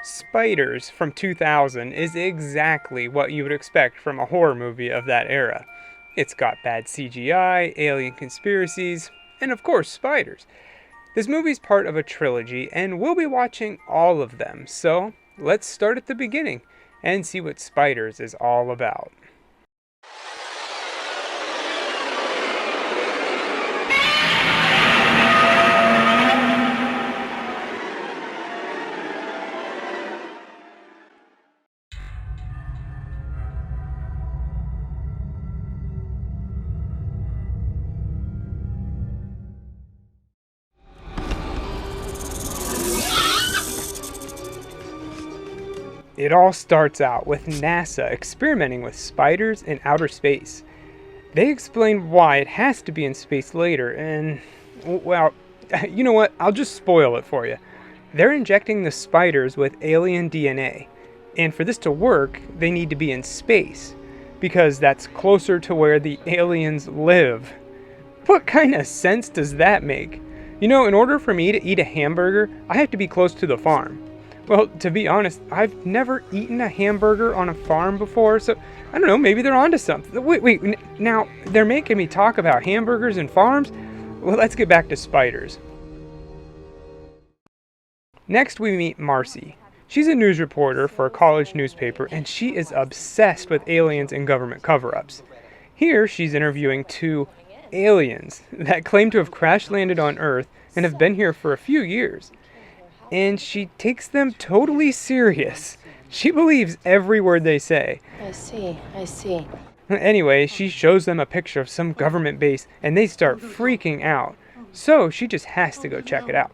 Spiders from 2000 is exactly what you would expect from a horror movie of that era. It's got bad CGI, alien conspiracies, and of course spiders. This movie's part of a trilogy and we'll be watching all of them, so let's start at the beginning and see what Spiders is all about. It all starts out with NASA experimenting with spiders in outer space. They explain why it has to be in space later, and, well, you know what? I'll just spoil it for you. They're injecting the spiders with alien DNA, and for this to work, they need to be in space, because that's closer to where the aliens live. What kind of sense does that make? You know, in order for me to eat a hamburger, I have to be close to the farm. Well, to be honest, I've never eaten a hamburger on a farm before, so I don't know, maybe they're onto something. Wait, now they're making me talk about hamburgers and farms? Well, let's get back to spiders. Next we meet Marcy. She's a news reporter for a college newspaper, and she is obsessed with aliens and government cover-ups. Here she's interviewing two aliens that claim to have crash landed on Earth and have been here for a few years. And she takes them totally serious. She believes every word they say. I see. Anyway, she shows them a picture of some government base and they start freaking out. So she just has to go check it out.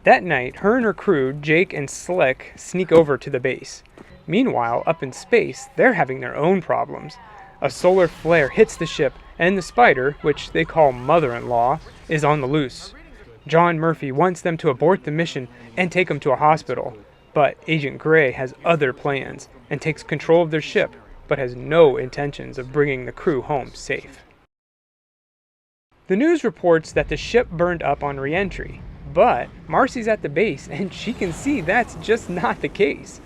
That night, her and her crew, Jake and Slick, sneak over to the base. Meanwhile, up in space, they're having their own problems. A solar flare hits the ship, and the spider, which they call Mother-in-Law, is on the loose. John Murphy wants them to abort the mission and take them to a hospital, but Agent Gray has other plans and takes control of their ship, but has no intentions of bringing the crew home safe. The news reports that the ship burned up on re-entry, but Marcy's at the base and she can see that's just not the case.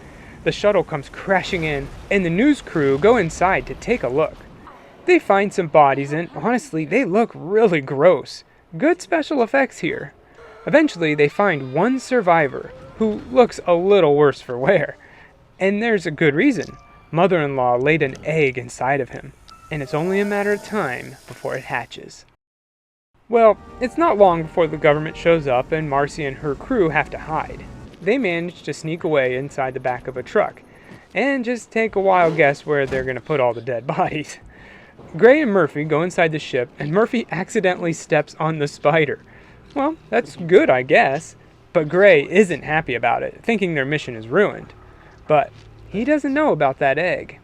The shuttle comes crashing in, and the news crew go inside to take a look. They find some bodies, and honestly, they look really gross. Good special effects here. Eventually, they find one survivor, who looks a little worse for wear. And there's a good reason. Mother-in-law laid an egg inside of him, and it's only a matter of time before it hatches. Well, it's not long before the government shows up and Marcy and her crew have to hide. They manage to sneak away inside the back of a truck, and just take a wild guess where they're going to put all the dead bodies. Gray and Murphy go inside the ship, and Murphy accidentally steps on the spider. Well, that's good, I guess, but Gray isn't happy about it, thinking their mission is ruined. But he doesn't know about that egg.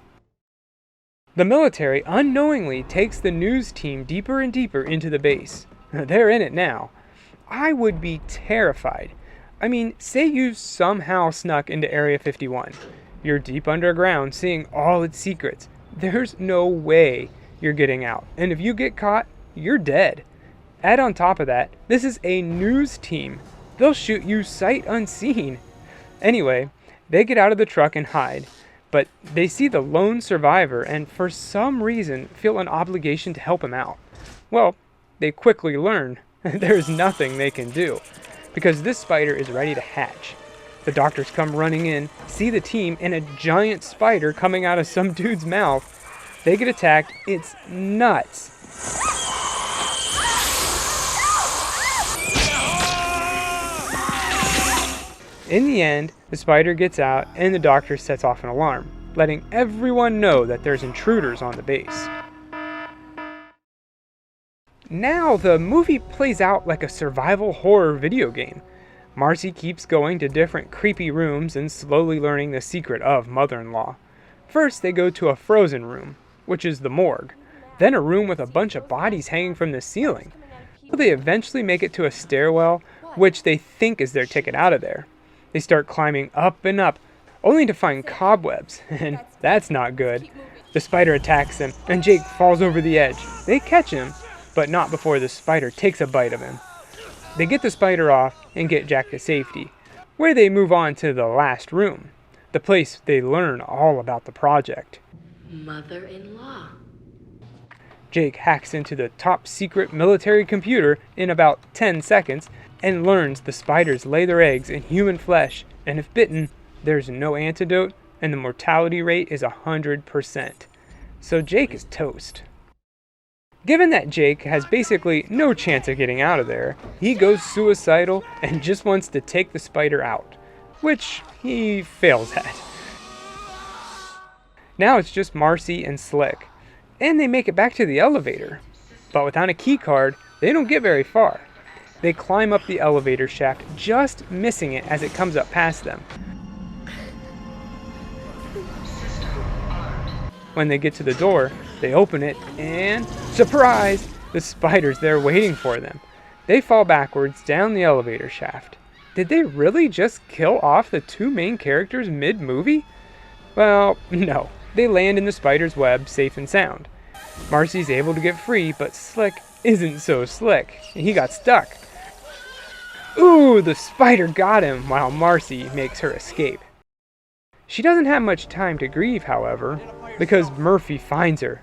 The military unknowingly takes the news team deeper and deeper into the base. They're in it now. I would be terrified. I mean, say you somehow snuck into Area 51. You're deep underground, seeing all its secrets. There's no way you're getting out. And if you get caught, you're dead. Add on top of that, this is a news team. They'll shoot you sight unseen. Anyway, they get out of the truck and hide. But they see the lone survivor and for some reason feel an obligation to help him out. Well, they quickly learn there's nothing they can do, because this spider is ready to hatch. The doctors come running in, see the team, and a giant spider coming out of some dude's mouth. They get attacked. It's nuts. In the end, the spider gets out and the doctor sets off an alarm, letting everyone know that there's intruders on the base. Now the movie plays out like a survival horror video game. Marcy keeps going to different creepy rooms and slowly learning the secret of Mother-in-Law. First they go to a frozen room, which is the morgue, then a room with a bunch of bodies hanging from the ceiling. They eventually make it to a stairwell, which they think is their ticket out of there. They start climbing up and up, only to find cobwebs, and that's not good. The spider attacks them, and Jake falls over the edge. They catch him, but not before the spider takes a bite of him. They get the spider off and get Jack to safety, where they move on to the last room, the place they learn all about the project. Mother-in-law. Jake hacks into the top secret military computer in about 10 seconds and learns the spiders lay their eggs in human flesh, and if bitten, there's no antidote and the mortality rate is 100%. So Jake is toast. Given that Jake has basically no chance of getting out of there, he goes suicidal and just wants to take the spider out, which he fails at. Now it's just Marcy and Slick, and they make it back to the elevator. But without a key card, they don't get very far. They climb up the elevator shaft, just missing it as it comes up past them. When they get to the door, they open it, and surprise! The spider's there waiting for them. They fall backwards down the elevator shaft. Did they really just kill off the two main characters mid-movie? Well, no. They land in the spider's web safe and sound. Marcy's able to get free, but Slick isn't so slick. He got stuck. Ooh, the spider got him while Marcy makes her escape. She doesn't have much time to grieve, however, because Murphy finds her.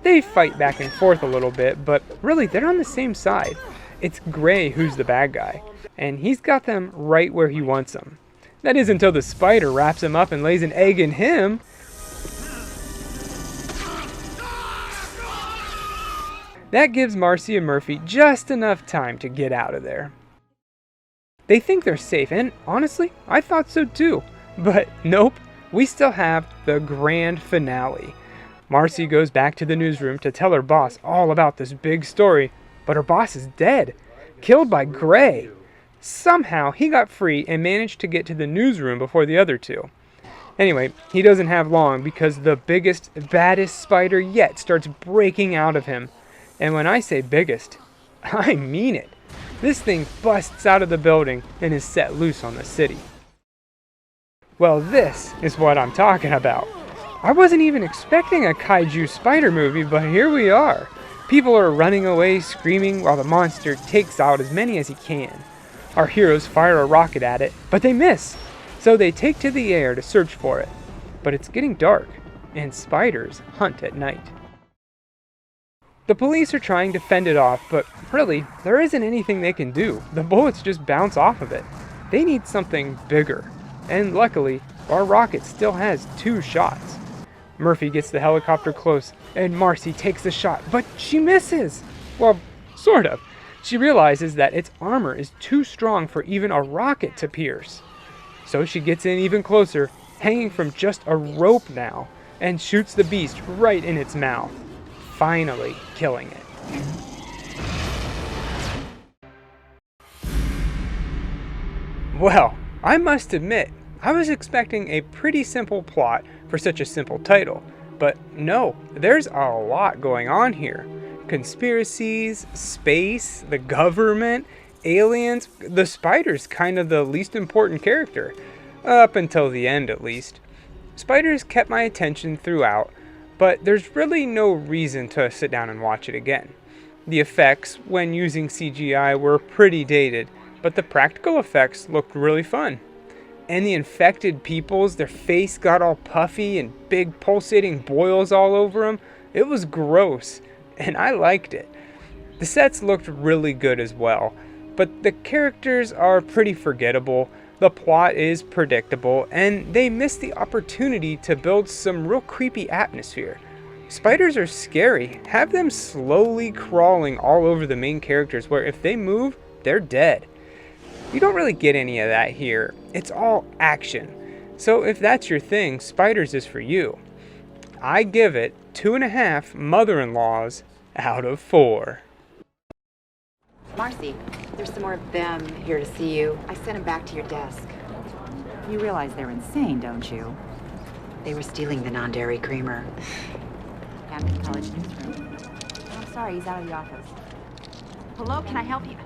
They fight back and forth a little bit, but really they're on the same side. It's Gray who's the bad guy, and he's got them right where he wants them. That is until the spider wraps him up and lays an egg in him. That gives Marcy and Murphy just enough time to get out of there. They think they're safe, and honestly, I thought so too. But nope, we still have the grand finale. Marcy goes back to the newsroom to tell her boss all about this big story, but her boss is dead, killed by Gray. Somehow he got free and managed to get to the newsroom before the other two. Anyway, he doesn't have long because the biggest, baddest spider yet starts breaking out of him. And when I say biggest, I mean it. This thing busts out of the building and is set loose on the city. Well, this is what I'm talking about. I wasn't even expecting a kaiju spider movie, but here we are. People are running away screaming while the monster takes out as many as he can. Our heroes fire a rocket at it, but they miss. So they take to the air to search for it. But it's getting dark, and spiders hunt at night. The police are trying to fend it off, but really, there isn't anything they can do. The bullets just bounce off of it. They need something bigger. And luckily, our rocket still has 2 shots. Murphy gets the helicopter close, and Marcy takes the shot, but she misses! Well, sort of. She realizes that its armor is too strong for even a rocket to pierce. So she gets in even closer, hanging from just a rope now, and shoots the beast right in its mouth, finally killing it. Well, I must admit, I was expecting a pretty simple plot for such a simple title, but no, there's a lot going on here. Conspiracies, space, the government, aliens. The spider's kind of the least important character, up until the end at least. Spiders kept my attention throughout, but there's really no reason to sit down and watch it again. The effects, when using CGI, were pretty dated, but the practical effects looked really fun. And the infected peoples, their face got all puffy and big pulsating boils all over them. It was gross, and I liked it. The sets looked really good as well, but the characters are pretty forgettable, the plot is predictable, and they missed the opportunity to build some real creepy atmosphere. Spiders are scary. Have them slowly crawling all over the main characters where if they move, they're dead. You don't really get any of that here. It's all action. So if that's your thing, Spiders is for you. I give it 2.5 mother-in-laws out of 4. Marcy, there's some more of them here to see you. I sent them back to your desk. You realize they're insane, don't you? They were stealing the non-dairy creamer. Hampton College newsroom. I'm sorry, he's out of the office. Hello, can I help you?